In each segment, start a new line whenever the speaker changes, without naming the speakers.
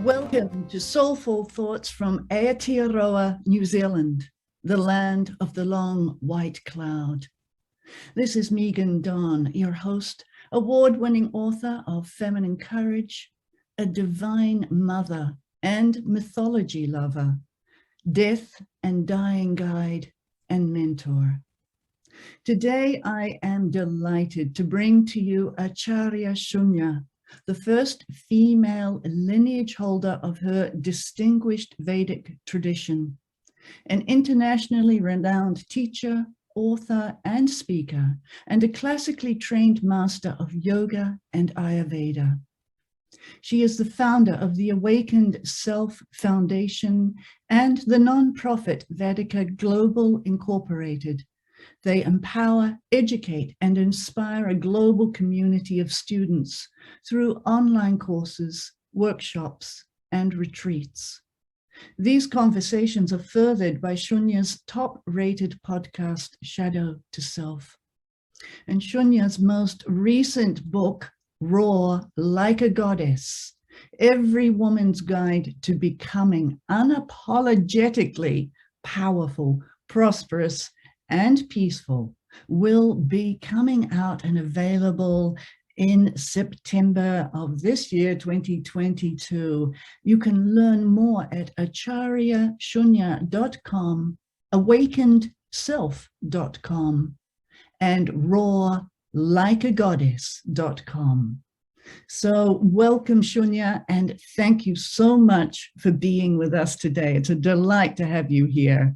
Welcome to Soulful Thoughts from Aotearoa, New Zealand, the land of the long white cloud. This is Meghan Dawn, your host, award-winning author of Feminine Courage, a divine mother and mythology lover, death and dying guide and mentor. Today, I am delighted to bring to you Acharya Shunya, the first female lineage holder of her distinguished Vedic tradition, an internationally renowned teacher, author, and speaker, and a classically trained master of yoga and Ayurveda. She is the founder of the Awakened Self Foundation and the nonprofit Vedic Global Incorporated. They empower, educate, and inspire a global community of students through online courses, workshops, and retreats. These conversations are furthered by Shunya's top-rated podcast, Shadow to Self. And Shunya's most recent book, Raw Like a Goddess, Every Woman's Guide to Becoming Unapologetically Powerful, Prosperous, and Peaceful, will be coming out and available in September of this year, 2022. You can learn more at acharyashunya.com, awakenedself.com, and rawlikeagoddess.com. So welcome, Shunya, and thank you so much for being with us today. It's a delight to have you here.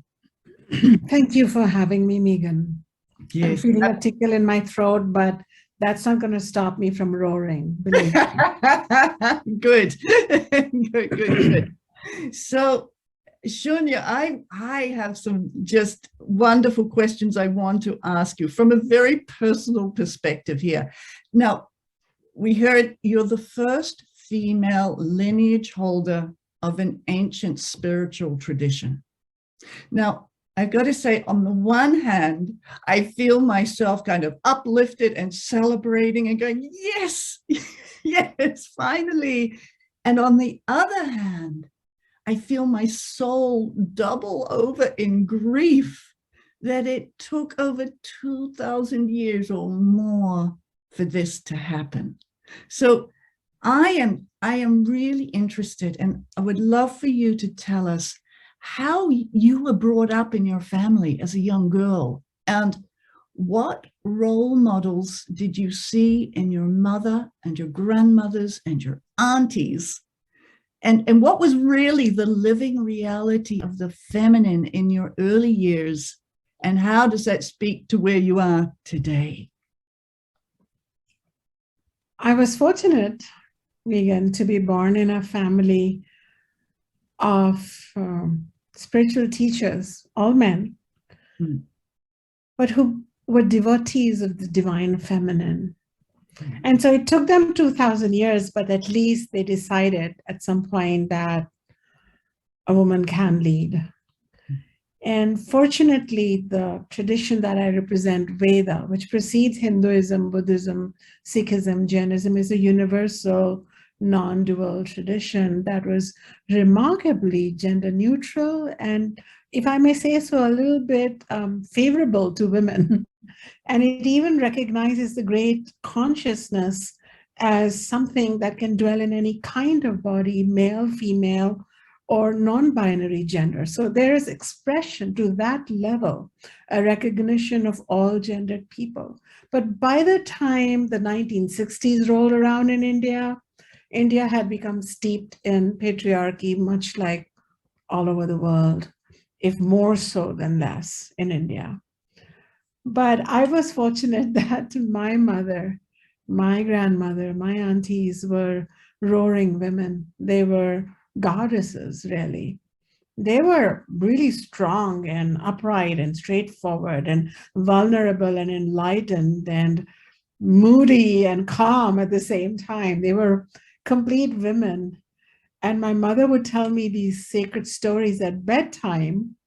Thank you for having me, Meghan. Yes. I'm feeling a tickle in my throat, but that's not going to stop me from roaring. Believe me.
Good. Good. So, Shunya, I have some just wonderful questions I want to ask you from a very personal perspective here. Now, we heard you're the first female lineage holder of an ancient spiritual tradition. Now, I've got to say, on the one hand, I feel myself kind of uplifted and celebrating and going, yes, yes, finally. And on the other hand, I feel my soul double over in grief that it took over 2,000 years or more for this to happen. So I am really interested, and I would love for you to tell us how you were brought up in your family as a young girl, and what role models did you see in your mother and your grandmothers and your aunties, and what was really the living reality of the feminine in your early years, and how does that speak to where you are today?
I was fortunate, Meghan, to be born in a family of spiritual teachers, all men, but who were devotees of the divine feminine. And so it took them 2,000 years, but at least they decided at some point that a woman can lead. And fortunately, the tradition that I represent, Veda, which precedes Hinduism, Buddhism, Sikhism, Jainism, is a universal non-dual tradition that was remarkably gender neutral and, if I may say so, a little bit favorable to women. And it even recognizes the great consciousness as something that can dwell in any kind of body, male, female, or non-binary gender. So there is expression to that level, a recognition of all gendered people. But by the time the 1960s rolled around in India had become steeped in patriarchy, much like all over the world, if more so than less in India. But I was fortunate that my mother, my grandmother, my aunties were roaring women. They were goddesses, really. They were really strong and upright and straightforward and vulnerable and enlightened and moody and calm at the same time. They were complete women. And my mother would tell me these sacred stories at bedtime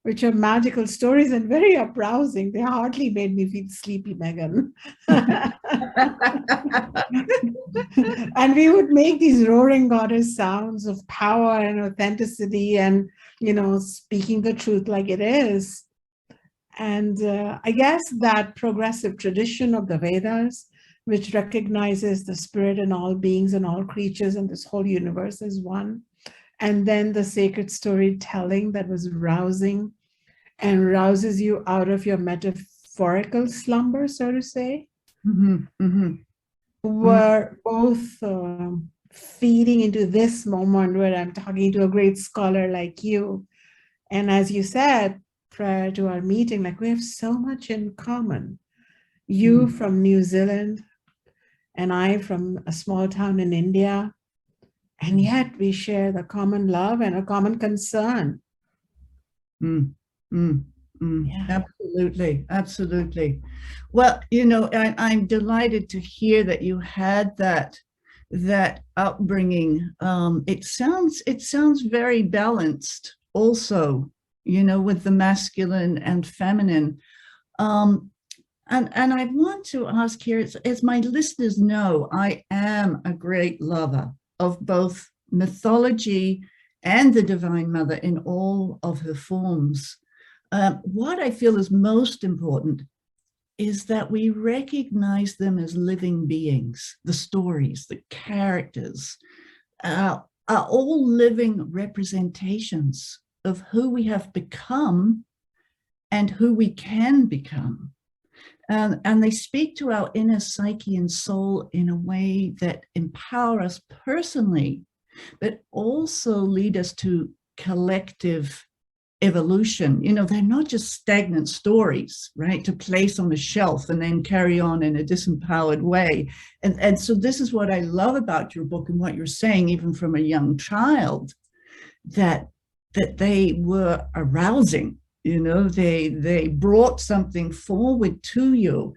which are magical stories and very arousing. They hardly made me feel sleepy, Meghan. And we would make these roaring goddess sounds of power and authenticity and, speaking the truth like it is. And I guess that progressive tradition of the Vedas, which recognizes the spirit in all beings and all creatures and this whole universe as one. And then the sacred storytelling that was rousing and rouses you out of your metaphorical slumber, so to say, were both feeding into this moment where I'm talking to a great scholar like you. And as you said prior to our meeting, like, we have so much in common. You from New Zealand and I from a small town in India. And yet we share the common love and a common concern.
Yeah. Absolutely. Absolutely. Well, I'm delighted to hear that you had that upbringing. It sounds very balanced also, with the masculine and feminine. And I want to ask here, as my listeners know, I am a great lover of both mythology and the Divine Mother in all of her forms. What I feel is most important is that we recognize them as living beings. The stories, the characters are all living representations of who we have become and who we can become. And they speak to our inner psyche and soul in a way that empower us personally, but also lead us to collective evolution. They're not just stagnant stories, right, to place on the shelf and then carry on in a disempowered way. And so this is what I love about your book and what you're saying, even from a young child, that they were arousing. They brought something forward to you.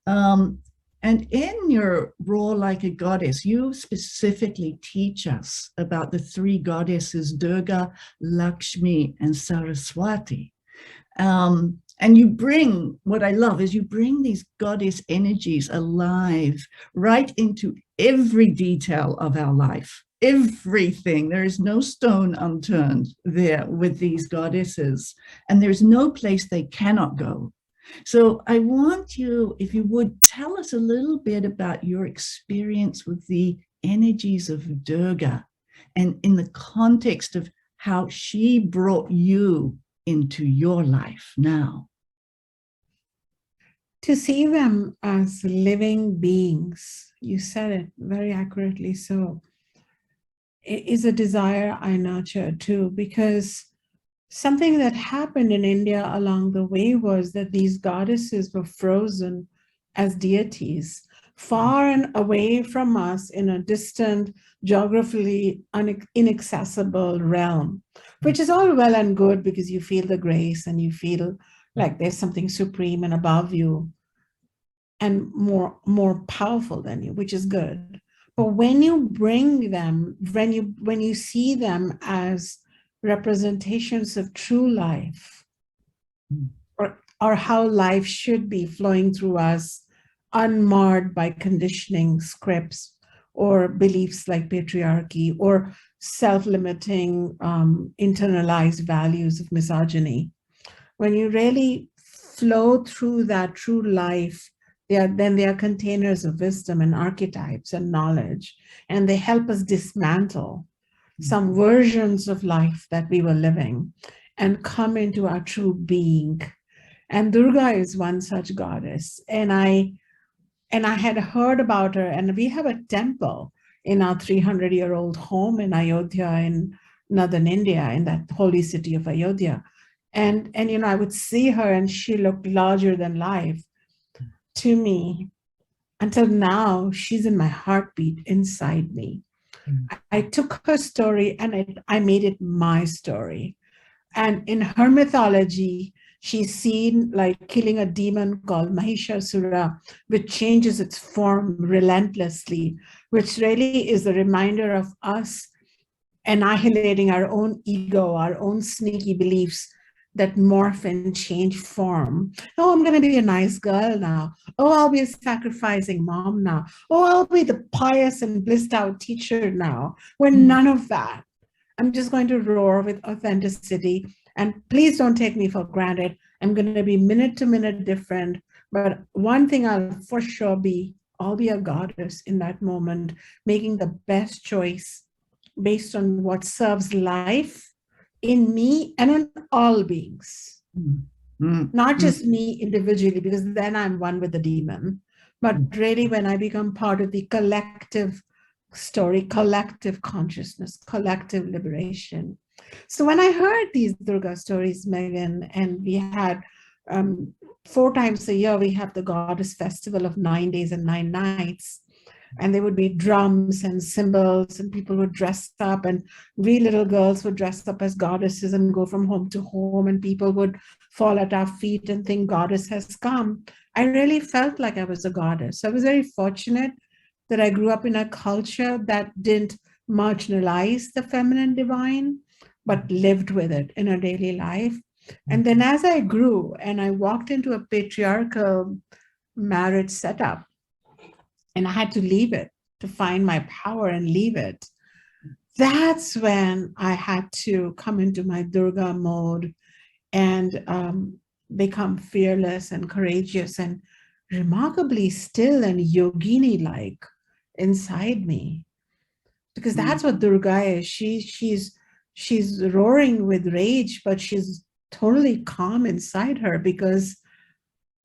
And in your Roar Like a Goddess, you specifically teach us about the three goddesses, Durga, Lakshmi, and Saraswati. And what I love is you bring these goddess energies alive right into every detail of our life. Everything. There is no stone unturned there with these goddesses, and there's no place they cannot go. So I want you, if you would, tell us a little bit about your experience with the energies of Durga and in the context of how she brought you into your life now.
To see them as living beings, you said it very accurately so, it is a desire I nurture too, because something that happened in India along the way was that these goddesses were frozen as deities, far and away from us in a distant, geographically inaccessible realm, which is all well and good because you feel the grace and you feel like there's something supreme and above you and more powerful than you, which is good. But when you bring them, when you see them as representations of true life, or how life should be flowing through us, unmarred by conditioning scripts or beliefs like patriarchy or self-limiting internalized values of misogyny, when you really flow through that true life, they are containers of wisdom and archetypes and knowledge, and they help us dismantle some versions of life that we were living and come into our true being. And Durga is one such goddess. And I had heard about her, and we have a temple in our 300-year-old home in Ayodhya in northern India, in that holy city of Ayodhya. And I would see her and she looked larger than life to me. Until now, she's in my heartbeat inside me. I took her story and I made it my story. And in her mythology, she's seen like killing a demon called Mahishasura, which changes its form relentlessly, which really is a reminder of us annihilating our own ego, our own sneaky beliefs, that morph and change form. Oh, I'm going to be a nice girl now. Oh, I'll be a sacrificing mom now. Oh, I'll be the pious and blissed out teacher now. When none of that. I'm just going to roar with authenticity. And please don't take me for granted. I'm going to be minute to minute different. But one thing I'll for sure be, I'll be a goddess in that moment, making the best choice based on what serves life in me and in all beings. Not just me individually, because then I'm one with the demon, but really when I become part of the collective story, collective consciousness, collective liberation. So when I heard these Durga stories, Meghan, and we had 4 times a year, we have the goddess festival of 9 days and 9 nights. And there would be drums and cymbals, and people would dress up, and we little girls would dress up as goddesses and go from home to home, and people would fall at our feet and think goddess has come. I really felt like I was a goddess. So I was very fortunate that I grew up in a culture that didn't marginalize the feminine divine, but lived with it in a daily life. And then as I grew and I walked into a patriarchal marriage setup, and I had to leave it to find my power and leave it, that's when I had to come into my Durga mode and become fearless and courageous and remarkably still and yogini-like inside me. Because that's what Durga is. She's roaring with rage, but she's totally calm inside her, because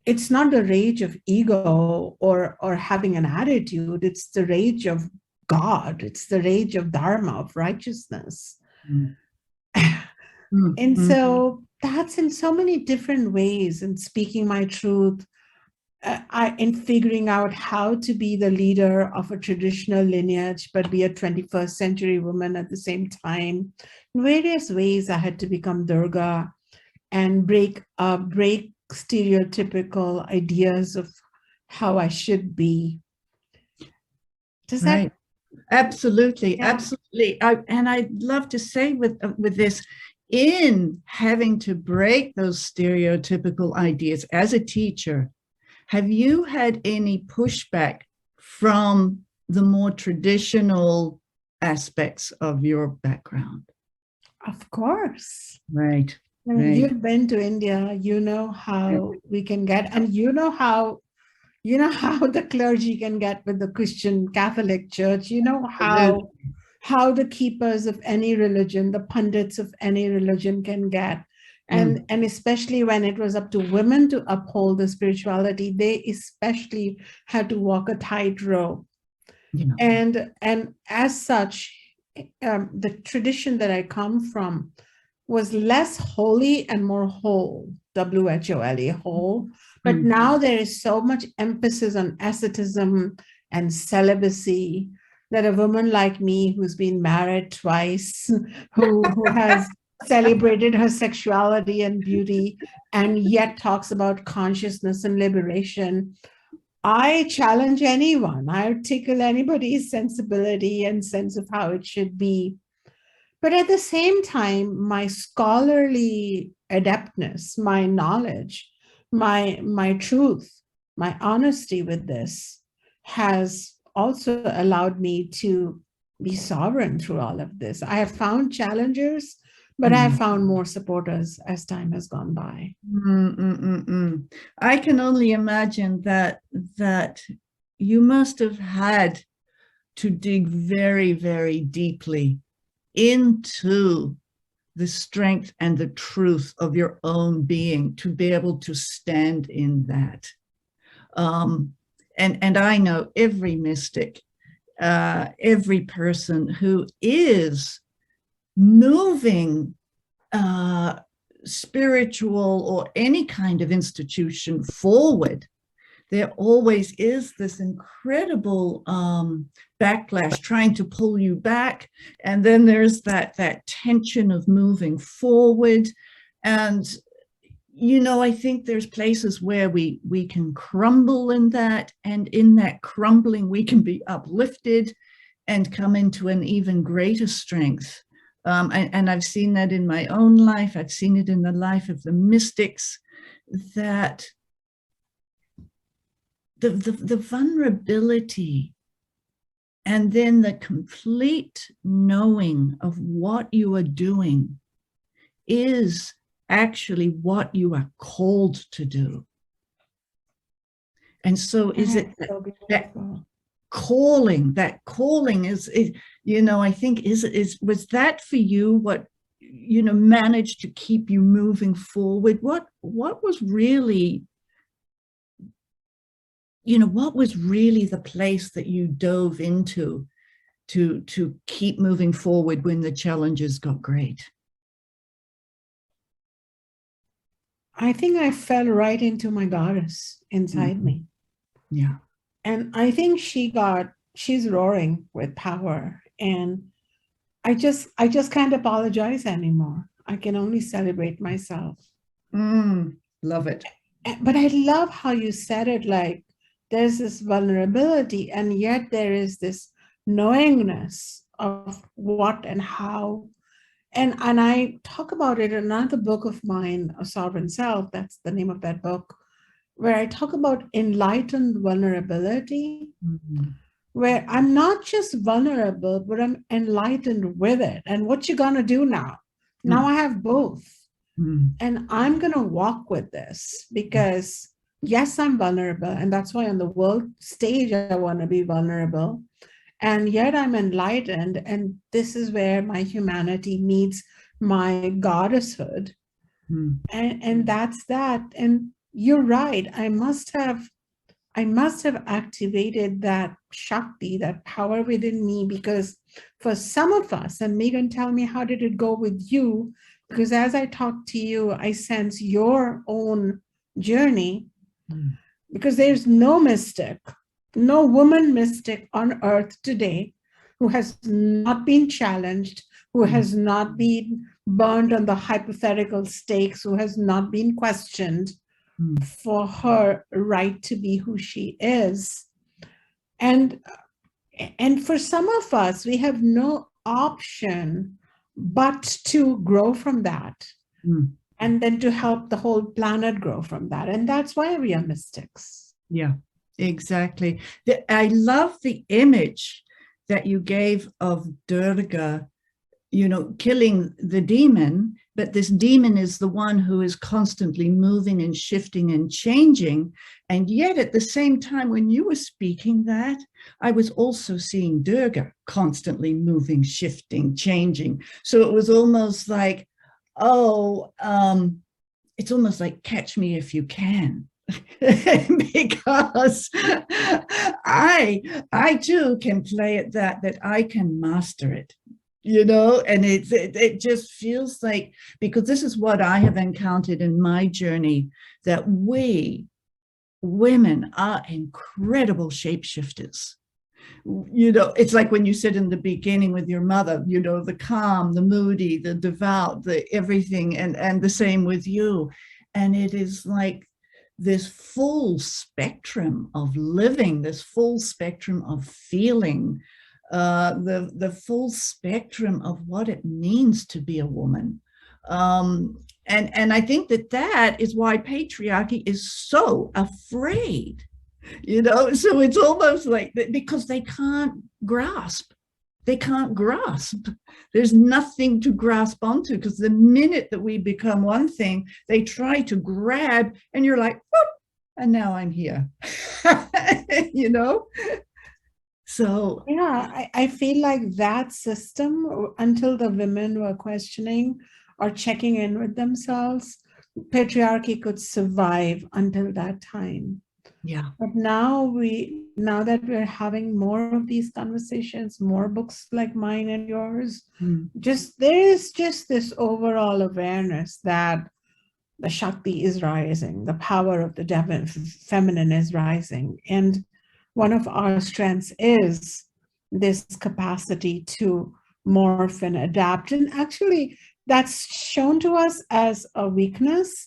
it's not the rage of ego or having an attitude. It's the rage of God. It's the rage of Dharma, of righteousness. And so that's in so many different ways, in speaking my truth, in figuring out how to be the leader of a traditional lineage, but be a 21st century woman at the same time. In various ways, I had to become Durga and break stereotypical ideas of how I should be. Does that?
Absolutely, absolutely. And I'd love to say with this, in having to break those stereotypical ideas as a teacher, have you had any pushback from the more traditional aspects of your background?
Of course.
Right.
I mean, you've been to India, you know how we can get, and you know how the clergy can get with the Christian Catholic Church, you know how the keepers of any religion, the pundits of any religion can get. And especially when it was up to women to uphold the spirituality, they especially had to walk a tightrope. And as such, the tradition that I come from was less holy and more whole, W-H-O-L-E, whole. But now there is so much emphasis on asceticism and celibacy that a woman like me, who's been married twice, who has celebrated her sexuality and beauty, and yet talks about consciousness and liberation, I challenge anyone. I tickle anybody's sensibility and sense of how it should be. But at the same time, my scholarly adeptness, my knowledge, my truth, my honesty with this has also allowed me to be sovereign through all of this. I have found challengers, but I have found more supporters as time has gone by.
I can only imagine that you must have had to dig very, very deeply into the strength and the truth of your own being to be able to stand in that. And I know every mystic, every person who is moving spiritual or any kind of institution forward, there always is this incredible backlash trying to pull you back. And then there's that tension of moving forward. And, you know, I think there's places where we can crumble in that. And in that crumbling, we can be uplifted and come into an even greater strength. And I've seen that in my own life. I've seen it in the life of the mystics, that the vulnerability and then the complete knowing of what you are doing is actually what you are called to do. And so is it that calling is, you know, I think was that for you what, you know, managed to keep you moving forward? What was really, you know, what was really the place that you dove into to keep moving forward when the challenges got great?
I think I fell right into my goddess inside me.
Yeah.
And I think she's roaring with power. And I just can't apologize anymore. I can only celebrate myself.
Love it.
But I love how you said it, like there's this vulnerability, and yet there is this knowingness of what and how. And I talk about it in another book of mine, A Sovereign Self, that's the name of that book, where I talk about enlightened vulnerability, where I'm not just vulnerable, but I'm enlightened with it. And what you gonna do now? Now I have both. And I'm gonna walk with this because yes, I'm vulnerable. And that's why on the world stage, I wanna be vulnerable. And yet I'm enlightened. And this is where my humanity meets my goddesshood. And that's that. And you're right. I must have activated that Shakti, that power within me, because for some of us, and Meghan, tell me, how did it go with you? Because as I talk to you, I sense your own journey, because there's no mystic, no woman mystic on earth today who has not been challenged, who has not been burned on the hypothetical stakes, who has not been questioned for her right to be who she is. And for some of us, we have no option but to grow from that, and then to help the whole planet grow from that. And that's why we are mystics.
Yeah, exactly. I love the image that you gave of Durga, you know, killing the demon, but this demon is the one who is constantly moving and shifting and changing. And yet at the same time, when you were speaking that, I was also seeing Durga constantly moving, shifting, changing. So it was almost like, it's almost like Catch Me If You Can. Because I too can play at that I can master it, you know. And it just feels like, because this is what I have encountered in my journey, that we women are incredible shapeshifters. You know, it's like when you said in the beginning with your mother, you know, the calm, the moody, the devout, the everything, and the same with you. And it is like this full spectrum of living, this full spectrum of feeling, the full spectrum of what it means to be a woman. And I think that is why patriarchy is so afraid, you know. So it's almost like, because they can't grasp. There's nothing to grasp onto, because the minute that we become one thing, they try to grab, and you're like, whoop, and now I'm here. You know. So
yeah, I feel like that system, until the women were questioning or checking in with themselves, patriarchy could survive until that time.
Yeah.
But now that we're having more of these conversations, more books like mine and yours, there is just this overall awareness that the Shakti is rising, the power of the feminine is rising. And one of our strengths is this capacity to morph and adapt. And actually, that's shown to us as a weakness.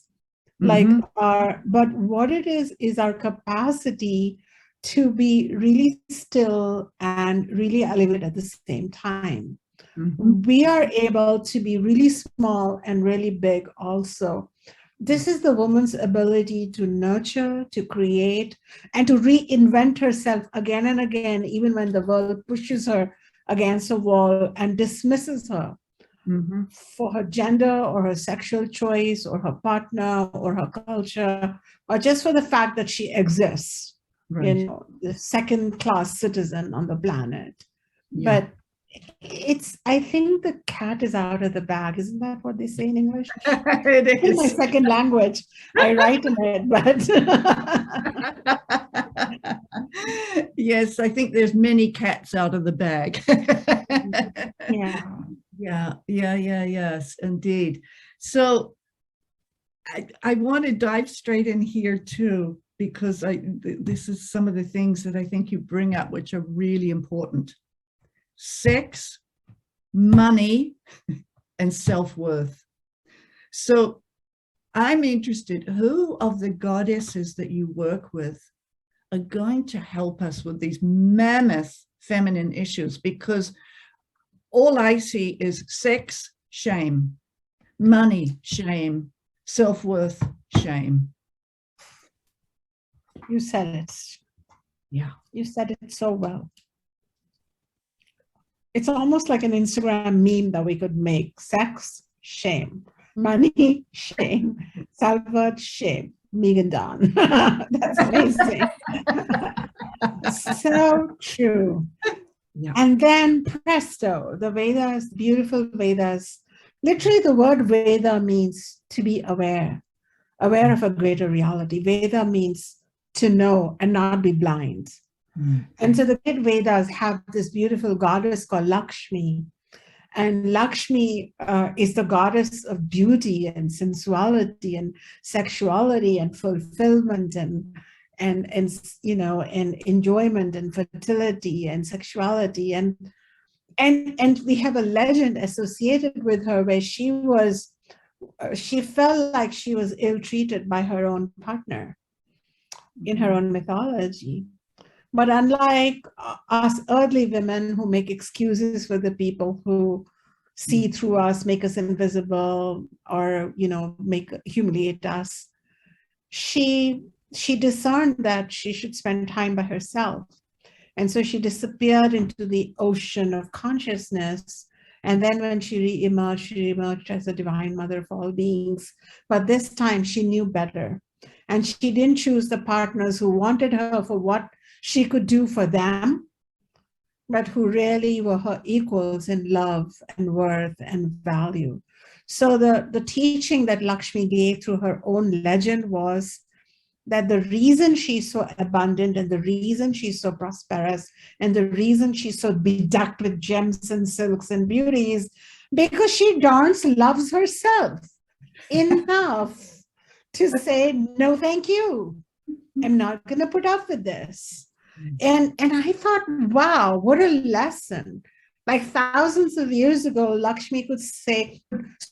But what it is our capacity to be really still and really elevated at the same time.
Mhm.
we are able to be really small and really big also. This is the woman's ability to nurture, to create, and to reinvent herself again and again, even when the world pushes her against a wall and dismisses her
Mhm.
for her gender or her sexual choice or her partner or her culture, or just for the fact that she exists,
Right.
the second-class citizen on the planet.
Yeah.
But I think the cat is out of the bag. Isn't that what they say in English?
It
In my
is.
second language. I write in it, but
Yes, I think there's many cats out of the bag.
yeah.
Yes, indeed. So I want to dive straight in here too, because this is some of the things that I think you bring up, which are really important. Sex, money, and self-worth. So I'm interested, who of the goddesses that you work with are going to help us with these mammoth feminine issues? Because all I see is sex, shame, money, shame, self-worth, shame.
You said it.
Yeah.
You said it so well. It's almost like an Instagram meme that we could make. Sex, shame. Money, shame. Self-worth, shame. Meghan Dawn. That's amazing. So true.
Yeah.
And then presto, the Vedas, beautiful Vedas. Literally, the word Veda means to be aware of a greater reality. Veda means to know and not be blind. And so the great Vedas have this beautiful goddess called Lakshmi. And Lakshmi is the goddess of beauty and sensuality and sexuality and fulfillment and enjoyment and fertility and sexuality. And we have a legend associated with her where she felt like she was ill-treated by her own partner in her own mythology. But unlike us earthly women who make excuses for the people who see through us, make us invisible, or humiliate us, she discerned that she should spend time by herself. And so she disappeared into the ocean of consciousness. And then when she reemerged as a divine mother of all beings. But this time she knew better. And she didn't choose the partners who wanted her for what she could do for them, but who really were her equals in love and worth and value. So the teaching that Lakshmi gave through her own legend was that the reason she's so abundant and the reason she's so prosperous and the reason she's so bedecked with gems and silks and beauties, because she darns loves herself enough to say, no, thank you. I'm not going to put up with this. And I thought, wow, what a lesson. Like thousands of years ago, Lakshmi could say,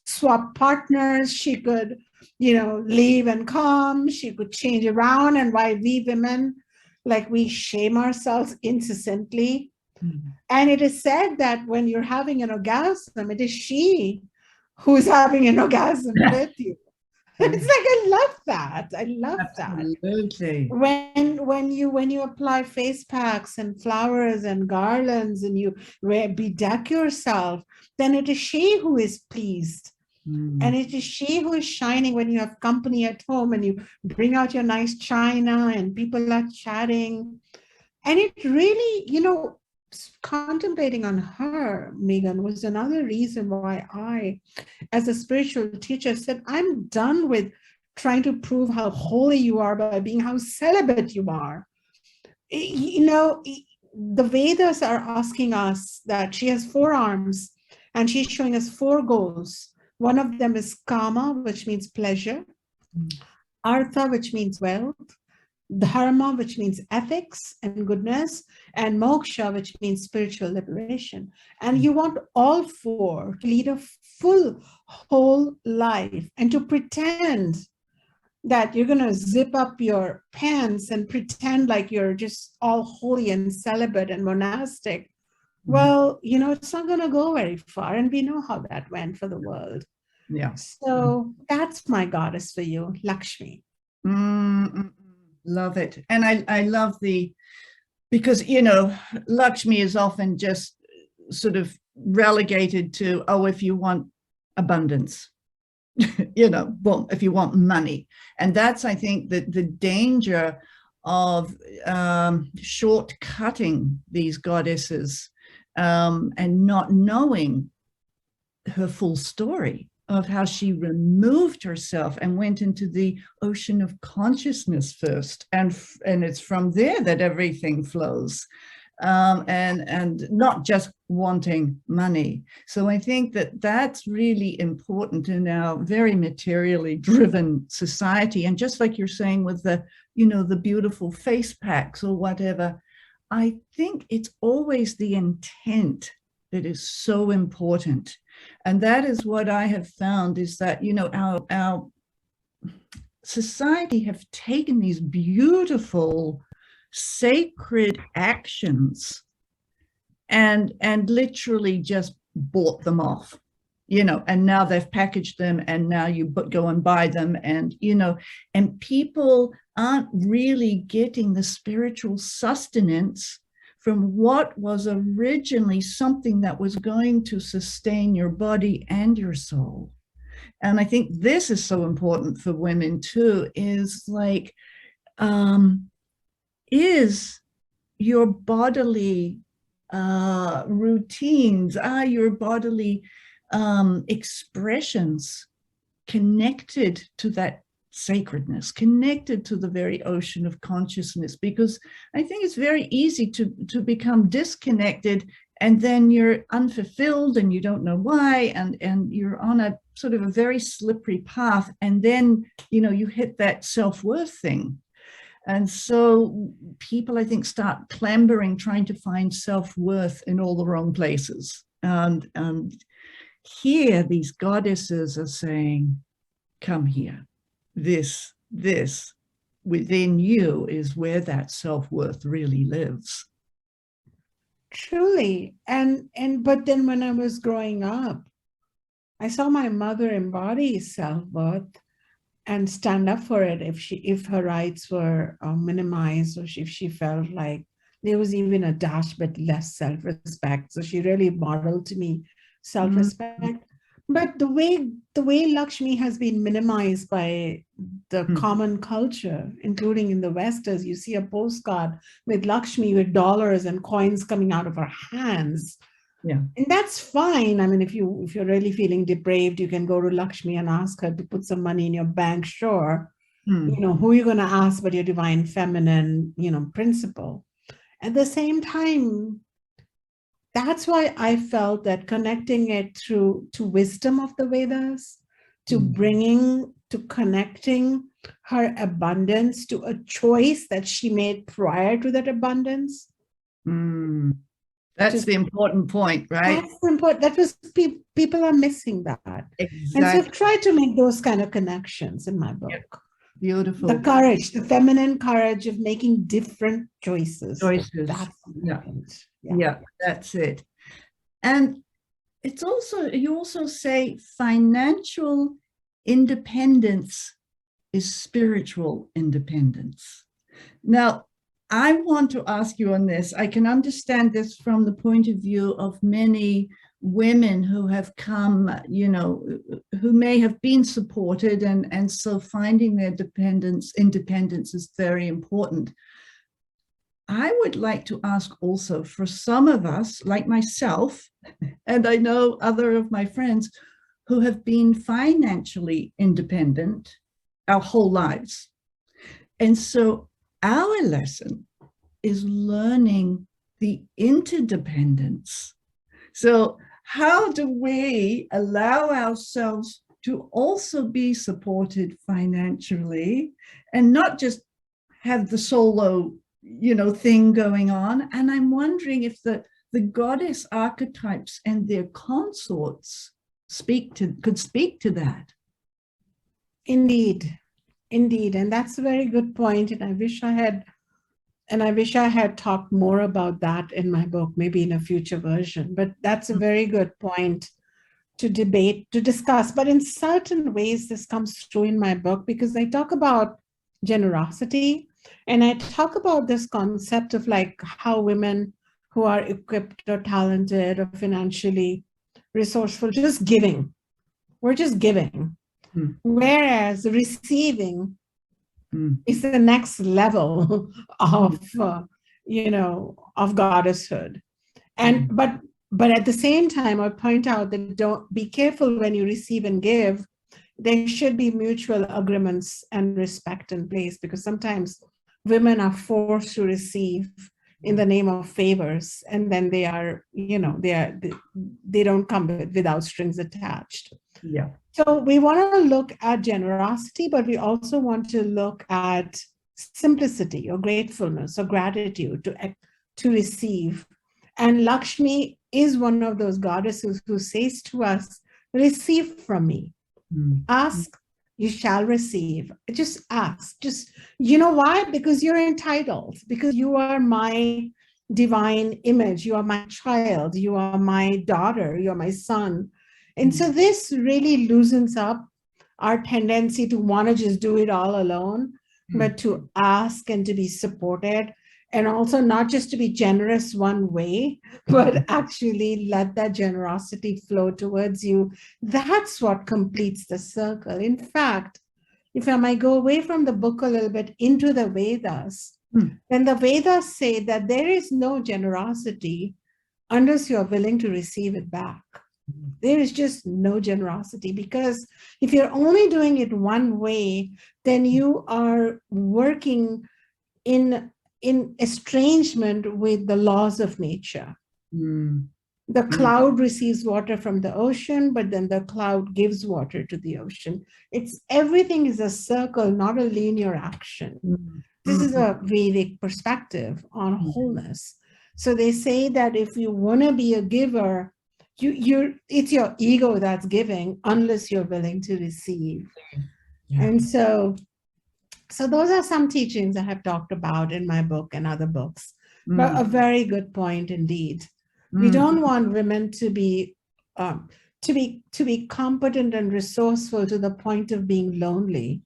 swap partners, she could, leave and come, she could change around. And why we women, like we shame ourselves incessantly. Mm-hmm. And it is said that when you're having an orgasm, it is she who's having an orgasm with you. It's like, I love that. I love
Absolutely.
that. When you apply face packs and flowers and garlands and you bedeck yourself, then it is she who is pleased. And it is she who is shining when you have company at home and you bring out your nice china and people are chatting. And it really, contemplating on her, Meghan, was another reason why I, as a spiritual teacher, said, I'm done with trying to prove how holy you are by being how celibate you are. The Vedas are asking us that she has 4 arms and she's showing us 4 goals. One of them is kama, which means pleasure, artha, which means wealth, dharma, which means ethics and goodness, and moksha, which means spiritual liberation. And you want all 4 to lead a full, whole life and to pretend that you're going to zip up your pants and pretend like you're just all holy and celibate and monastic. Well, it's not going to go very far, and we know how that went for the world.
Yeah.
So that's my goddess for you, Lakshmi.
Love it. And I love because, Lakshmi is often just sort of relegated to, oh, if you want abundance, boom, if you want money. And that's, I think, the danger of shortcutting these goddesses and not knowing her full story of how she removed herself and went into the ocean of consciousness first, and it's from there that everything flows, and not just wanting money. So I think that that's really important in our very materially driven society. And just like you're saying with the beautiful face packs or whatever, I think it's always the intent that is so important. And that is what I have found, is that, our society have taken these beautiful, sacred actions and literally just bought them off, and now they've packaged them, and now you go and buy them, and, and people aren't really getting the spiritual sustenance from what was originally something that was going to sustain your body and your soul. And I think this is so important for women too, is like, is your bodily routines, your bodily expressions connected to that sacredness, connected to the very ocean of consciousness? Because I think it's very easy to become disconnected, and then you're unfulfilled and you don't know why, and you're on a sort of a very slippery path, and then you hit that self-worth thing. And so people, I think, start clambering, trying to find self-worth in all the wrong places. And here these goddesses are saying, come here. This within you is where that self-worth really lives.
Truly. But then when I was growing up, I saw my mother embody self-worth and stand up for it if her rights were minimized, or if she felt like there was even a dash bit less self-respect. So she really modeled to me self-respect. Mm-hmm. But the way Lakshmi has been minimized by the common culture, including in the West, as you see a postcard with Lakshmi with dollars and coins coming out of her hands.
Yeah.
And that's fine. I mean, if you're really feeling depraved, you can go to Lakshmi and ask her to put some money in your bank, sure. Who are you going to ask but your divine feminine, principle? At the same time, that's why I felt that connecting it to wisdom of the Vedas, to connecting her abundance to a choice that she made prior to that abundance.
That's the important point, right?
That's important. That was people are missing that.
Exactly.
And so I've tried to make those kind of connections in my book.
Yeah. Beautiful.
The courage, the feminine courage of making different choices. That's important.
Yeah, that's it. And it's also, you also say financial independence is spiritual independence. Now, I want to ask you on this. I can understand this from the point of view of many women who have come, who may have been supported, and so finding their independence is very important. I would like to ask also, for some of us, like myself, and I know other of my friends who have been financially independent our whole lives. And so our lesson is learning the interdependence. So how do we allow ourselves to also be supported financially and not just have the solo, thing going on? And I'm wondering if the goddess archetypes and their consorts could speak to that.
Indeed. And that's a very good point. And I wish I had And I wish I had talked more about that in my book, maybe in a future version. But that's a very good point to debate, to discuss. But in certain ways, this comes through in my book because I talk about generosity and I talk about this concept of like how women who are equipped or talented or financially resourceful, just giving. We're just giving. Whereas receiving is the next level of, of goddesshood. And but at the same time, I point out that don't be careful when you receive and give. There should be mutual agreements and respect in place because sometimes women are forced to receive in the name of favors, and then they are, they don't come without strings attached.
Yeah.
So we want to look at generosity, but we also want to look at simplicity or gratefulness or gratitude to receive. And Lakshmi is one of those goddesses who says to us, receive from me. Ask, you shall receive. Just ask. Just, you know why? Because you're entitled, because you are my divine image. You are my child. You are my daughter. You are my son. And so this really loosens up our tendency to want to just do it all alone, but to ask and to be supported. And also not just to be generous one way, but actually let that generosity flow towards you. That's what completes the circle. In fact, if I might go away from the book a little bit into the Vedas, then the Vedas say that there is no generosity unless you're willing to receive it back. There is just no generosity, because if you're only doing it one way, then you are working in estrangement with the laws of nature. The cloud receives water from the ocean, but then the cloud gives water to the ocean. Everything is a circle, not a linear action. This is a Vedic perspective on wholeness. So they say that if you want to be a giver, it's your ego that's giving unless you're willing to receive. And so those are some teachings I have talked about in my book and other books. But a very good point indeed. We don't want women to be competent and resourceful to the point of being lonely.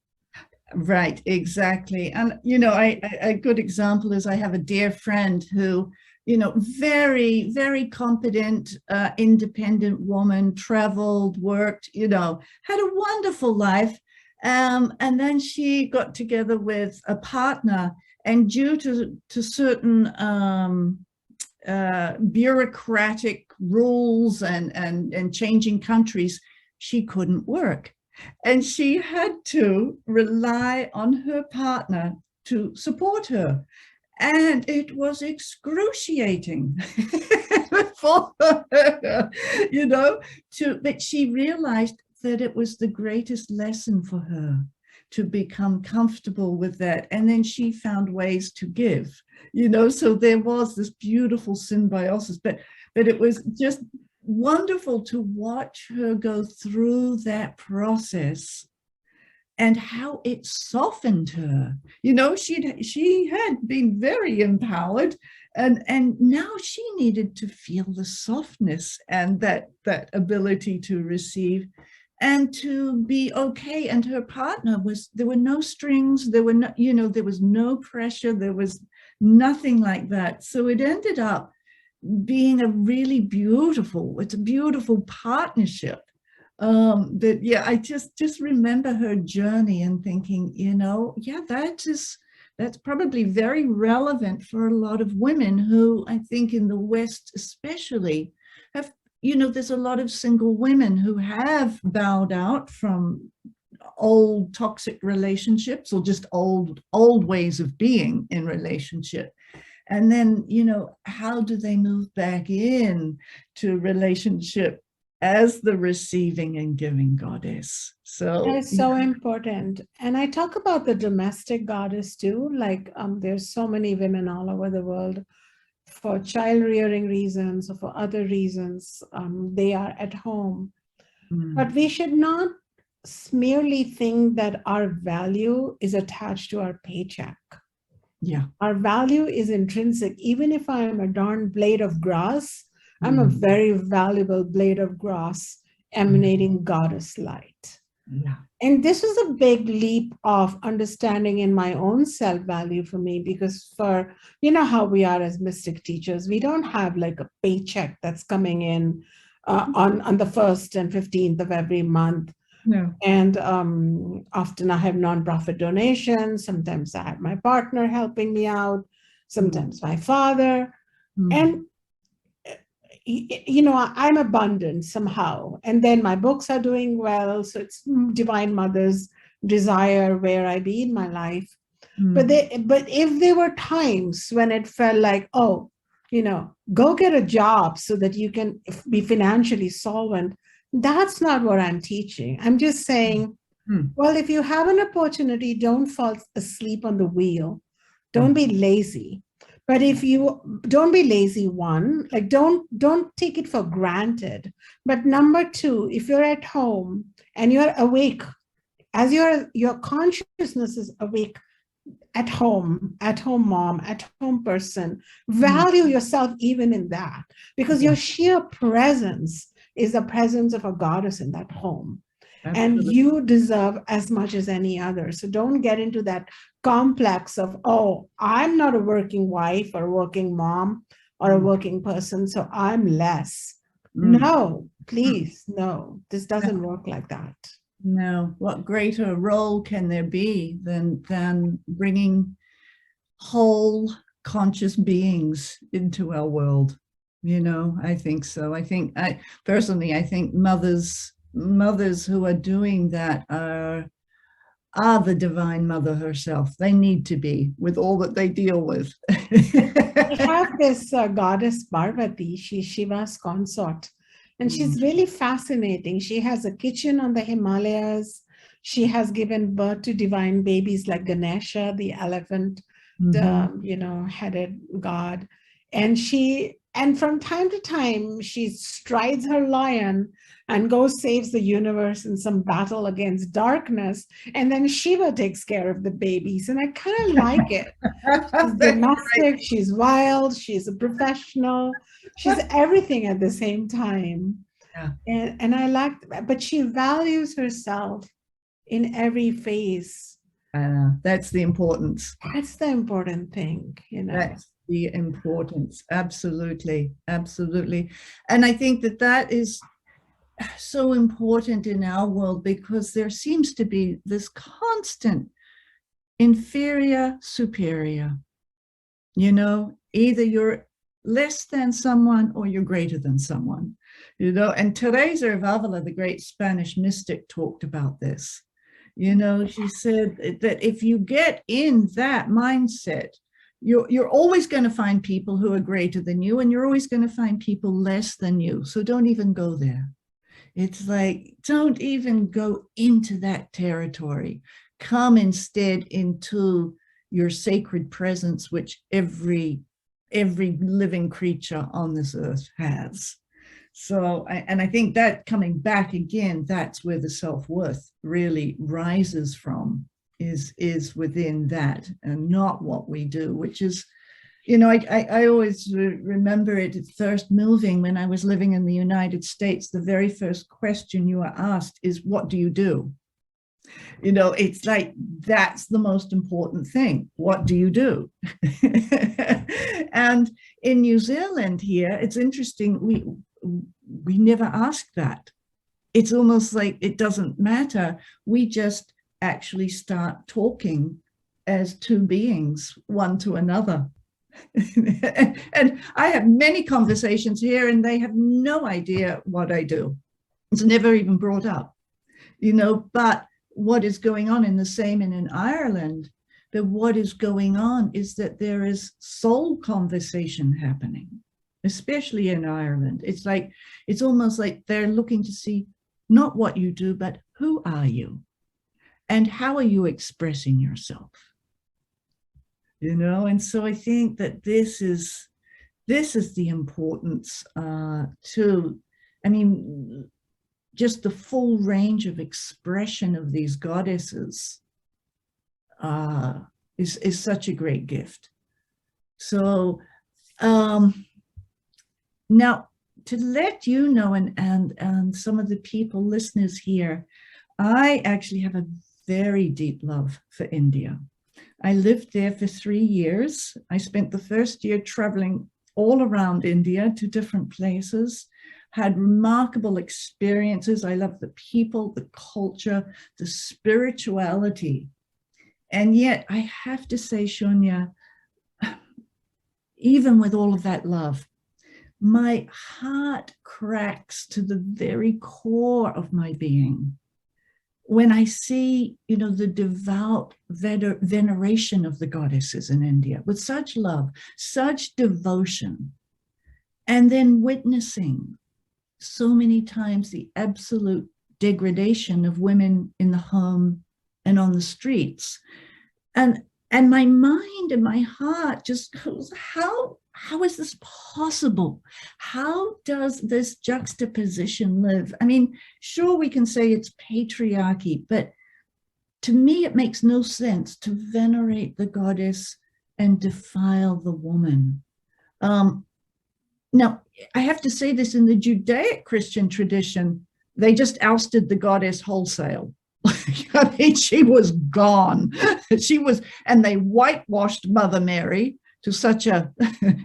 Right, exactly. And a good example is I have a dear friend who, very, very competent, independent woman, traveled, worked, had a wonderful life. And then she got together with a partner, and due to certain bureaucratic rules and changing countries, she couldn't work. And she had to rely on her partner to support her. And it was excruciating for her, but she realized that it was the greatest lesson for her to become comfortable with that. And then she found ways to give, so there was this beautiful symbiosis, but it was just wonderful to watch her go through that process and how it softened her. She had been very empowered, and now she needed to feel the softness and that ability to receive and to be okay. And her partner there were no strings, there were no, there was no pressure, there was nothing like that. So it ended up being a really beautiful partnership. I just remember her journey and thinking, that's probably very relevant for a lot of women who, I think in the West especially, have, there's a lot of single women who have bowed out from old toxic relationships or just old ways of being in relationship. And then, how do they move back in to relationship as the receiving and giving goddess? So
that is so important. And I talk about the domestic goddess too. Like there's so many women all over the world for child rearing reasons or for other reasons. They are at home. But we should not merely think that our value is attached to our paycheck.
Yeah.
Our value is intrinsic. Even if I am a darn blade of grass, I'm a very valuable blade of grass emanating goddess light.
Yeah.
And this was a big leap of understanding in my own self-value for me, because for, you know how we are as mystic teachers, we don't have like a paycheck that's coming in on the 1st and 15th of every month.
No.
And often I have nonprofit donations. Sometimes I have my partner helping me out, sometimes my father. And you know, I'm abundant somehow. And then my books are doing well. So it's Divine Mother's desire where I be in my life. But if there were times when it felt like, oh, you know, go get a job so that you can be financially solvent, that's not what I'm teaching. I'm just saying, well, if you have an opportunity, don't fall asleep on the wheel. Don't be lazy. But if you don't be lazy, one, like don't take it for granted. But number two, if you're at home and you're awake, as your consciousness is awake, at home mom, at home person, value yourself even in that, because your sheer presence is the presence of a goddess in that home.
Absolutely.
And you deserve as much as any other. So don't get into that complex of, oh, I'm not a working wife or a working mom or a working person, so I'm less. No, please, no, this doesn't work like that.
No, what greater role can there be than bringing whole conscious beings into our world? You know, I think so. I think personally, I think mothers who are doing that are the Divine Mother herself. They need to be, with all that they deal with.
We have this goddess Parvati, she's Shiva's consort, and she's really fascinating. She has a kitchen on the Himalayas. She has given birth to divine babies like Ganesha, the elephant, you know, headed god. And from time to time, she strides her lion and goes saves the universe in some battle against darkness. And then Shiva takes care of the babies. And I kind of like it. She's domestic, she's wild, she's a professional, she's everything at the same time.
Yeah.
And I like that, but she values herself in every phase.
That's the importance.
That's the important thing, you know.
That's the importance. Absolutely. Absolutely. And I think that is so important in our world, because there seems to be this constant inferior, superior. You know, either you're less than someone or you're greater than someone. You know, and Teresa of Avila, the great Spanish mystic, talked about this. You know, she said that if you get in that mindset, you're always going to find people who are greater than you, and you're always going to find people less than you. So don't even go there. It's like, don't even go into that territory. Come instead into your sacred presence, which every living creature on this earth has. So, and I think that coming back again, that's where the self-worth really rises from, is within that, and not what we do, which is, you know, I always remember it at first moving when I was living in the United States. The very first question you are asked is, what do you do? You know, it's like, that's the most important thing. What do you do? And in New Zealand here, it's interesting, we never ask that. It's almost like it doesn't matter. We just actually start talking as two beings, one to another. And I have many conversations here, and they have no idea what I do. It's never even brought up, you know. But what is going on in the same and in Ireland, that what is going on is that there is soul conversation happening, especially in Ireland. It's like, it's almost like they're looking to see not what you do, but who are you? And how are you expressing yourself? You know, and so I think that this is the importance to, I mean, just the full range of expression of these goddesses is such a great gift. So now, to let you know, and some of the people, listeners here, I actually have a very deep love for India. I lived there for 3 years. I spent the first year traveling all around India to different places, had remarkable experiences. I love the people, the culture, the spirituality. And yet I have to say, Shunya, even with all of that love, my heart cracks to the very core of my being when I see, the devout veneration of the goddesses in India with such love, such devotion, and then witnessing so many times the absolute degradation of women in the home and on the streets. And my mind and my heart just goes, how is this possible? How does this juxtaposition live? I mean, sure, we can say it's patriarchy, but to me, it makes no sense to venerate the goddess and defile the woman. Now, I have to say this, in the Judaic Christian tradition, they just ousted the goddess wholesale. I mean, she was gone. And they whitewashed Mother Mary to such a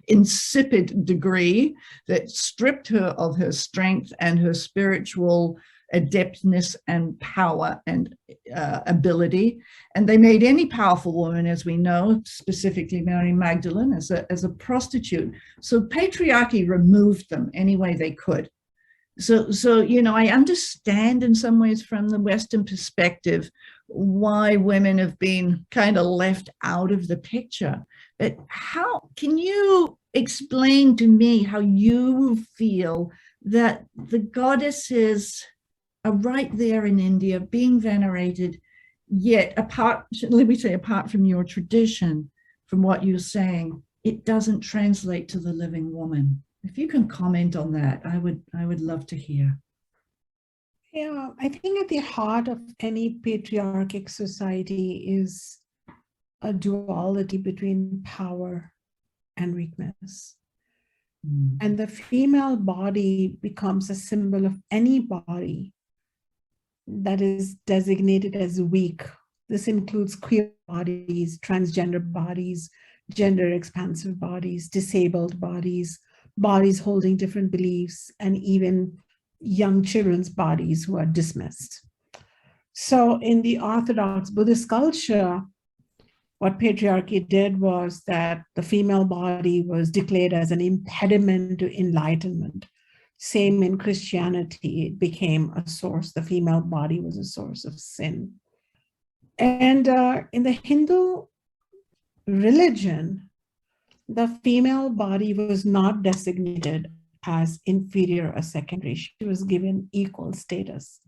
insipid degree that stripped her of her strength and her spiritual adeptness and power and ability. And they made any powerful woman, as we know, specifically Mary Magdalene, as a prostitute. So patriarchy removed them any way they could. So I understand in some ways from the Western perspective why women have been kind of left out of the picture. But how can you explain to me how you feel that the goddesses are right there in India being venerated, yet apart from your tradition, from what you're saying, it doesn't translate to the living woman? If you can comment on that, I would love to hear.
Yeah, I think at the heart of any patriarchic society is a duality between power and weakness. And the female body becomes a symbol of any body that is designated as weak. This includes queer bodies, transgender bodies, gender expansive bodies, disabled bodies, bodies holding different beliefs, and even young children's bodies who are dismissed. So in the Orthodox Buddhist culture, what patriarchy did was that the female body was declared as an impediment to enlightenment. Same in Christianity, it became a source, the female body was a source of sin. And in the Hindu religion, the female body was not designated as inferior or secondary. She was given equal status.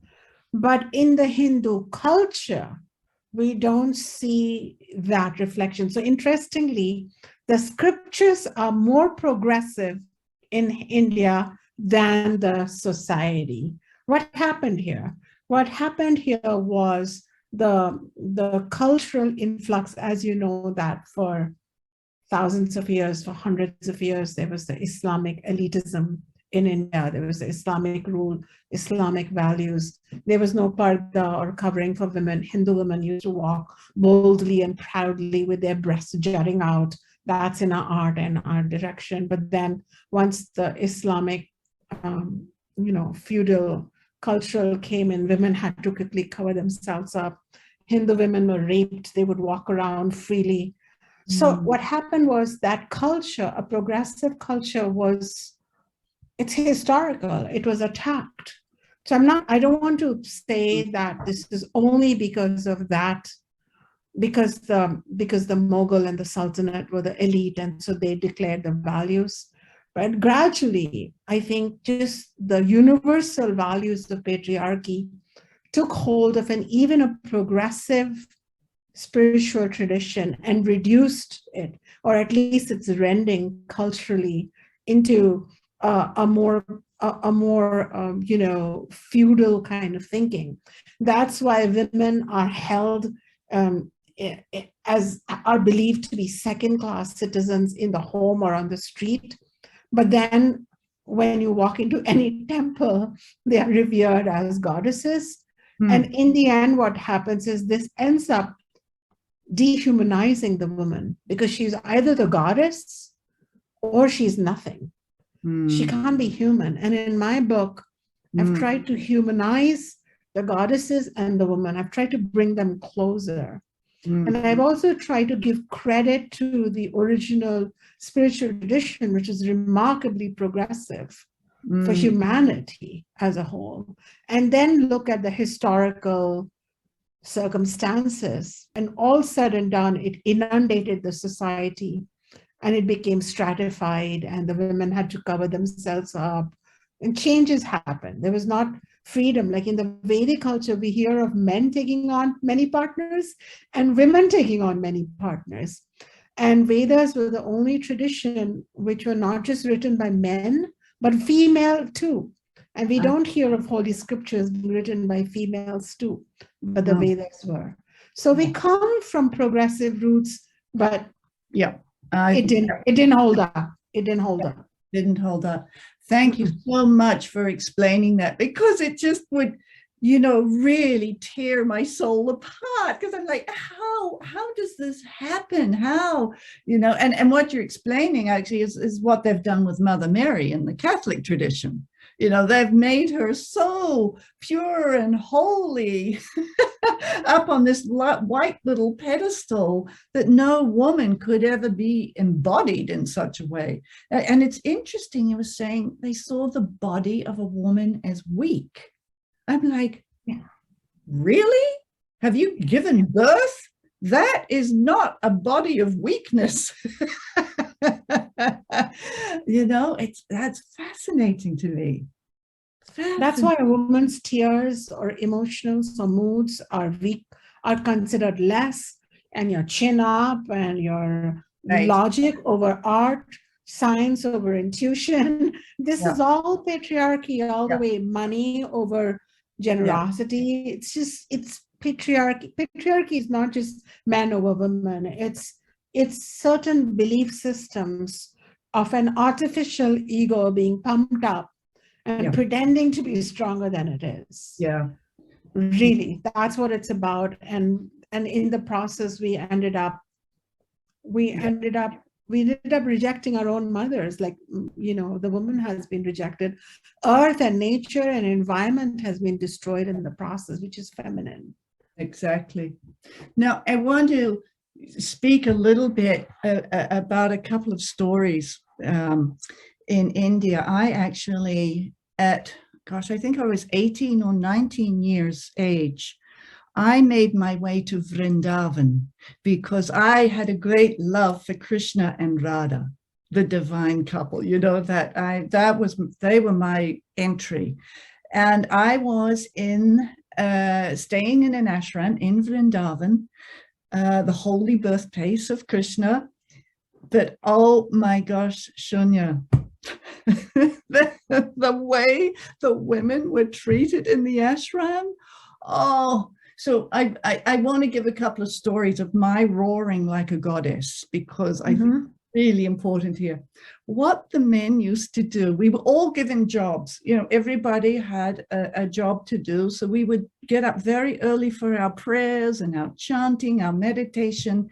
But in the Hindu culture, we don't see that reflection. So interestingly, the scriptures are more progressive in India than the society. What happened here? What happened here was the cultural influx, as you know, that for thousands of years, for hundreds of years, there was the Islamic elitism in India. There was the Islamic rule, Islamic values. There was no parda or covering for women. Hindu women used to walk boldly and proudly with their breasts jutting out. That's in our art and our direction. But then once the Islamic, feudal cultural came in, women had to quickly cover themselves up. Hindu women were raped. They would walk around freely. So what happened was that culture, a progressive culture, it's historical. It was attacked. So I don't want to say that this is only because of that, because the Mughal and the Sultanate were the elite, and so they declared the values. But gradually, I think just the universal values of patriarchy took hold of even a progressive spiritual tradition and reduced it, or at least it's rending culturally, into a more feudal kind of thinking. That's why women are held as are believed to be second-class citizens in the home or on the street. But then when you walk into any temple, they are revered as goddesses. And in the end, what happens is this ends up dehumanizing the woman, because she's either the goddess or she's nothing. She can't be human. And in my book, I've tried to humanize the goddesses and the woman. I've tried to bring them closer. And I've also tried to give credit to the original spiritual tradition, which is remarkably progressive for humanity as a whole. And then look at the historical circumstances. And all said and done, it inundated the society and it became stratified, and the women had to cover themselves up. And changes happened. There was not freedom. Like in the Vedic culture, we hear of men taking on many partners and women taking on many partners. And Vedas were the only tradition which were not just written by men, but female too. And we don't hear of holy scriptures being written by females too, but the Vedas were. So we come from progressive roots, but it didn't hold up. It didn't hold up.
Didn't hold up. Thank you so much for explaining that, because it just would, really tear my soul apart, because I'm like, how does this happen? How, and what you're explaining actually is what they've done with Mother Mary in the Catholic tradition. They've made her so pure and holy up on this white little pedestal that no woman could ever be embodied in such a way. And it's interesting, you were saying they saw the body of a woman as weak. I'm like, really? Have you given birth? That is not a body of weakness. That's fascinating to me.
That's why a woman's tears or emotions or moods are weak, are considered less, and your chin up and your logic over art, science over intuition. This is all patriarchy all the way, money over generosity. It's patriarchy. Patriarchy is not just man over woman. It's certain belief systems of an artificial ego being pumped up and pretending to be stronger than it is.
Yeah.
Really, that's what it's about. And in the process, we ended up rejecting our own mothers. Like, the woman has been rejected. Earth and nature and environment has been destroyed in the process, which is feminine.
Exactly. Now, I want to speak a little bit about a couple of stories in India. I actually, I think I was 18 or 19 years age, I made my way to Vrindavan because I had a great love for Krishna and Radha, the divine couple. They were my entry. And I was staying in an ashram in Vrindavan, the holy birthplace of Krishna. But oh my gosh, Shunya, the way the women were treated in the ashram. So I want to give a couple of stories of my roaring like a goddess, because I think it's really important here. What the men used to do, we were all given jobs. Everybody had a job to do. So we would get up very early for our prayers and our chanting, our meditation,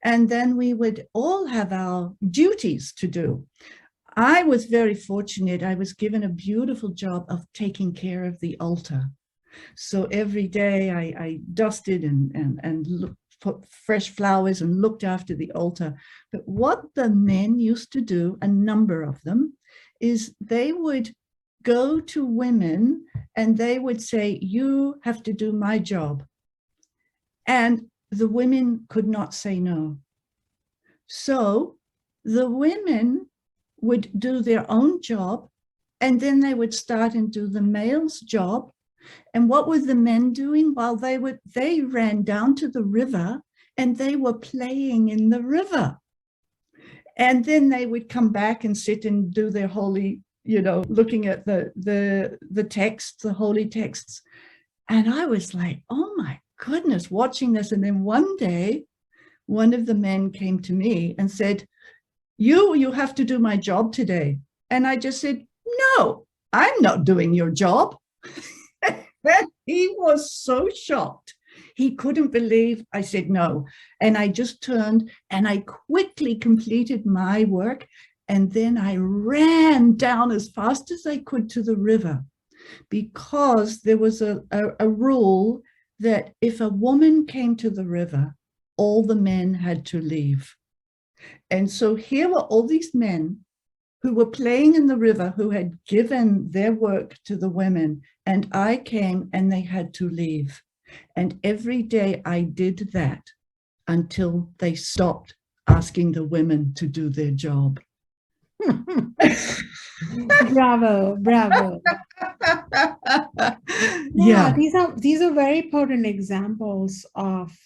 and then we would all have our duties to do. I was very fortunate. I was given a beautiful job of taking care of the altar. So every day I dusted and put fresh flowers and looked after the altar. But what the men used to do, a number of them, is they would go to women and they would say, you have to do my job. And the women could not say no. So the women would do their own job, and then they would start and do the male's job. And what were the men doing? While they ran down to the river and they were playing in the river. And then they would come back and sit and do their holy, looking at the texts, the holy texts. And I was like, oh my goodness, watching this. And then one day one of the men came to me and said, you have to do my job today. And I just said, no, I'm not doing your job. He was so shocked. He couldn't believe I said no. And I just turned and I quickly completed my work. And then I ran down as fast as I could to the river, because there was a rule that if a woman came to the river, all the men had to leave. And so here were all these men who were playing in the river, who had given their work to the women, and I came and they had to leave. And every day I did that until they stopped asking the women to do their job.
Bravo, bravo.
Yeah.
These are very potent examples of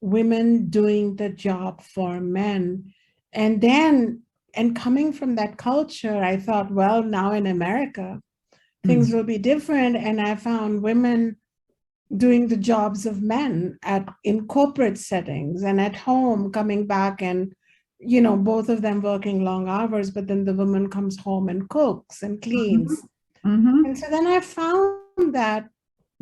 women doing the job for men. And coming from that culture, I thought, well, now in America, things will be different. And I found women doing the jobs of men in corporate settings and at home, coming back and, you know, both of them working long hours, but then the woman comes home and cooks and cleans. And so then I found that,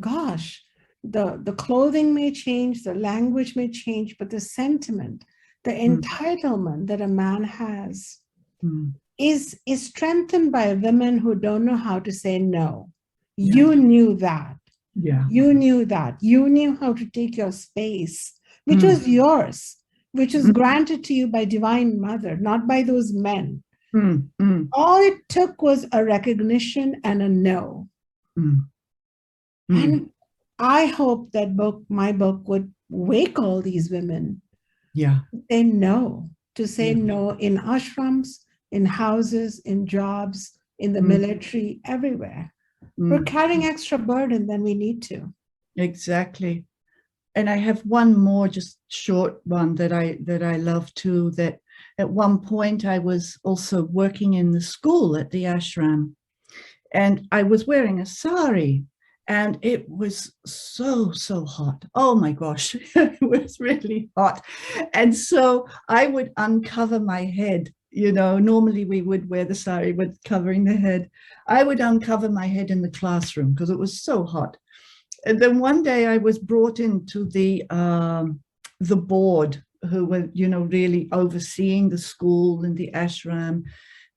gosh, the clothing may change, the language may change, but the sentiment, the entitlement that a man has is strengthened by women who don't know how to say no. Yeah. You knew that.
Yeah.
You knew that. You knew how to take your space, which was yours, which was granted to you by Divine Mother, not by those men. All it took was a recognition and a no. And I hope that my book would wake all these women.
Yeah.
To say no in ashrams, in houses, in jobs, in the military, everywhere. We're carrying extra burden than we need to.
Exactly. And I have one more just short one that I love too, that at one point I was also working in the school at the ashram, and I was wearing a sari, and it was so hot. Oh my gosh, it was really hot. And so I would uncover my head. You know, normally we would wear the sari with covering the head. I would uncover my head in the classroom because it was so hot. And then one day I was brought into the board, who were, you know, really overseeing the school and the ashram.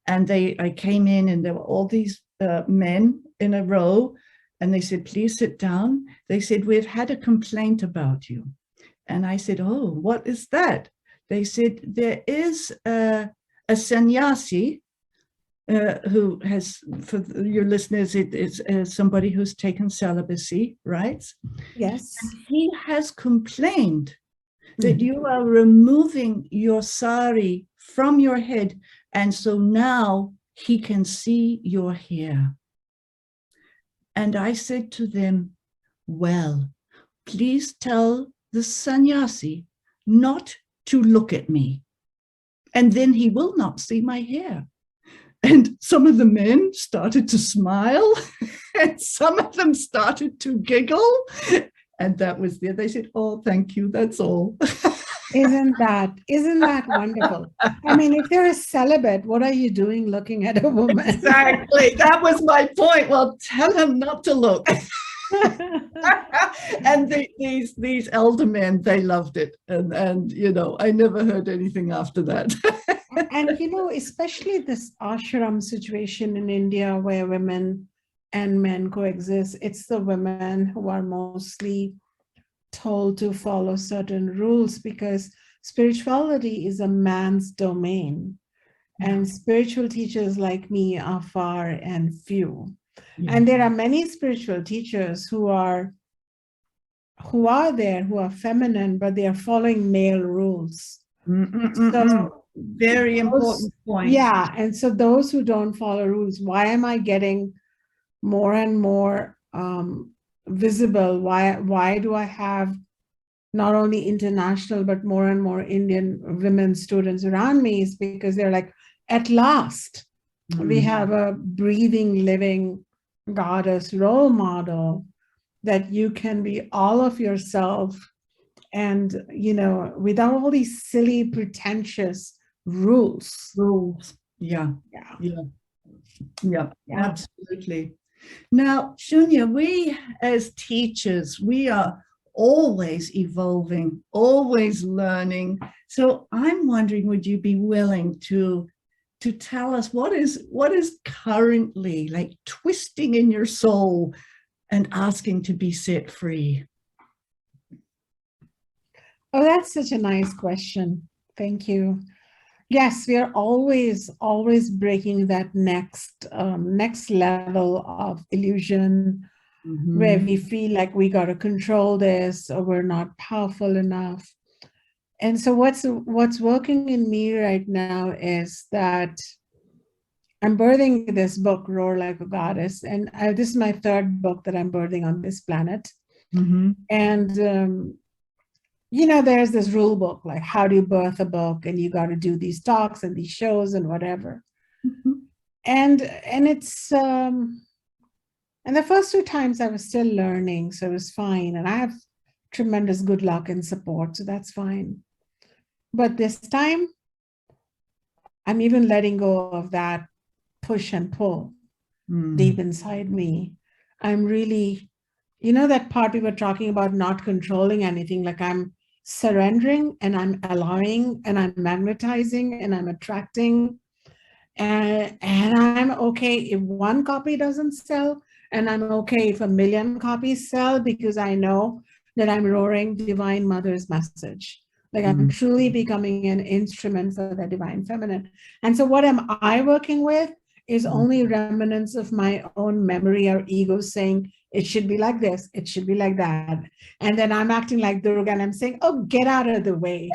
And I came in and there were all these men in a row, and they said, please sit down. They said, we've had a complaint about you. And I said, oh, what is that? They said, there is a sannyasi who has, for your listeners, it is somebody who's taken celibacy, right?
Yes.
And he has complained that you are removing your sari from your head, and so now he can see your hair. And I said to them, well, please tell the sannyasi not to look at me, and then he will not see my hair. And some of the men started to smile, and some of them started to giggle. And that was there. They said, oh, thank you, that's all.
Isn't that wonderful? I mean, if you're a celibate, what are you doing looking at a woman?
Exactly. That was my point. Well, tell him not to look. And these elder men, they loved it. And you know, I never heard anything after that.
And, you know, especially this ashram situation in India where women and men coexist, it's the women who are mostly told to follow certain rules, because spirituality is a man's domain, and spiritual teachers like me are far and few. And there are many spiritual teachers who are feminine, but they are following male rules. So
very important point.
Yeah, and so those who don't follow rules, why am I getting more and more visible? Why do I have not only international but more and more Indian women students around me? Is because they're like, at last we have a breathing, living goddess role model that you can be all of yourself and, without all these silly, pretentious rules.
Yeah.
Yeah.
Yeah. Yeah.
Yeah.
Absolutely. Now, Shunya, we as teachers, we are always evolving, always learning. So I'm wondering, would you be willing to tell us what is currently like twisting in your soul and asking to be set free?
Oh, that's such a nice question. Thank you. Yes, we are always breaking that next level of illusion, where we feel like we got to control this, or we're not powerful enough. And so what's working in me right now is that I'm birthing this book, Roar Like a Goddess, and this is my third book that I'm birthing on this planet. And there's this rule book, like how do you birth a book, and you got to do these talks and these shows and whatever. And it's and the first 2 times I was still learning, so it was fine, and I have tremendous good luck and support, so that's fine. But this time, I'm even letting go of that push and pull deep inside me. I'm really, that part we were talking about, not controlling anything, like I'm surrendering and I'm allowing and I'm magnetizing and I'm attracting. And I'm okay if 1 copy doesn't sell, and I'm okay if 1 million copies sell, because I know that I'm roaring Divine Mother's message. Like I'm truly becoming an instrument for the Divine Feminine. And so what am I working with is only remnants of my own memory or ego saying, it should be like this, it should be like that. And then I'm acting like Durga and I'm saying, oh, get out of the way.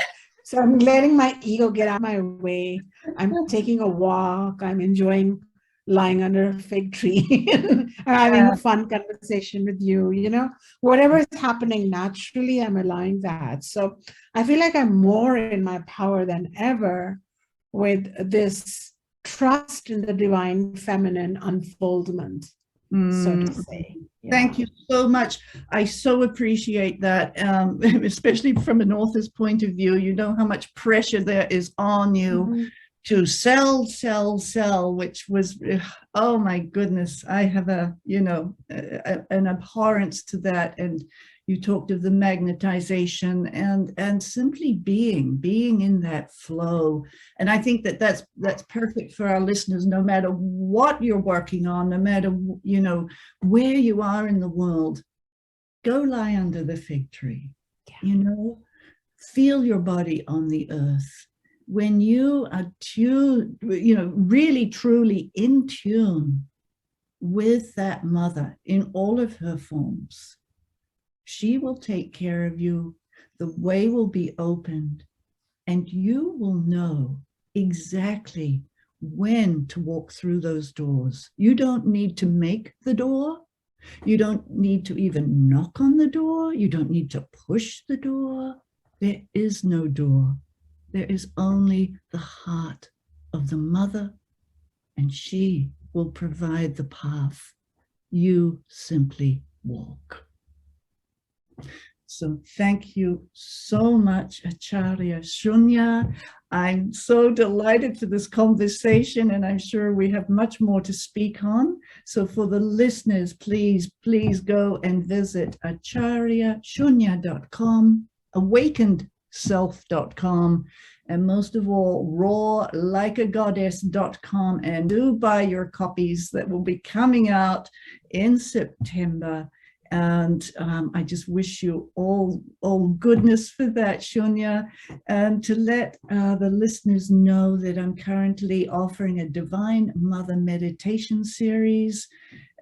So I'm letting my ego get out of my way. I'm taking a walk. I'm enjoying lying under a fig tree and having a fun conversation with you. Whatever is happening naturally, I'm allowing that. So I feel like I'm more in my power than ever with this trust in the Divine Feminine unfoldment, so to say. Yeah.
Thank you so much. I so appreciate that, especially from an author's point of view. You know how much pressure there is on you to sell, which was, oh my goodness, I have an abhorrence to that. And you talked of the magnetization and simply being in that flow. And I think that's perfect for our listeners, no matter what you're working on, no matter, where you are in the world. Go lie under the fig tree, feel your body on the earth. When you are tuned, really truly in tune with that mother in all of her forms, she will take care of you. The way will be opened, and you will know exactly when to walk through those doors. You don't need to make the door. You don't need to even knock on the door. You don't need to push the door. There is no door. There is only the heart of the mother, and she will provide the path. You simply walk. So thank you so much, Acharya Shunya. I'm so delighted for this conversation, and I'm sure we have much more to speak on. So for the listeners, please go and visit acharyashunya.com, awakenedself.com, and most of all, roarlikeagoddess.com, and do buy your copies that will be coming out in September. And I just wish you all goodness for that, Shunya. And to let the listeners know that I'm currently offering a Divine Mother meditation series.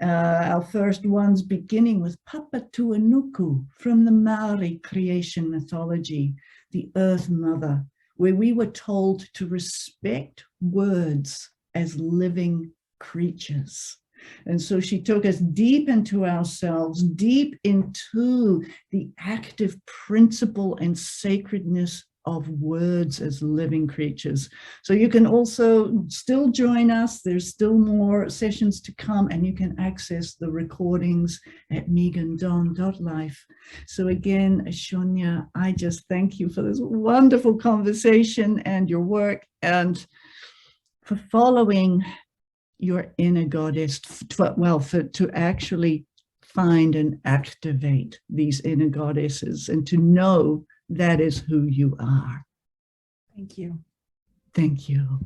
Our first one's beginning with Papatuanuku from the Maori creation mythology, the Earth Mother, where we were told to respect words as living creatures. And so she took us deep into ourselves, deep into the active principle and sacredness of words as living creatures. So you can also still join us. There's still more sessions to come, and you can access the recordings at megandon.life. So again, Shunya, I just thank you for this wonderful conversation and your work, and for following your inner goddess, to actually find and activate these inner goddesses, and to know that is who you are.
Thank you.
Thank you.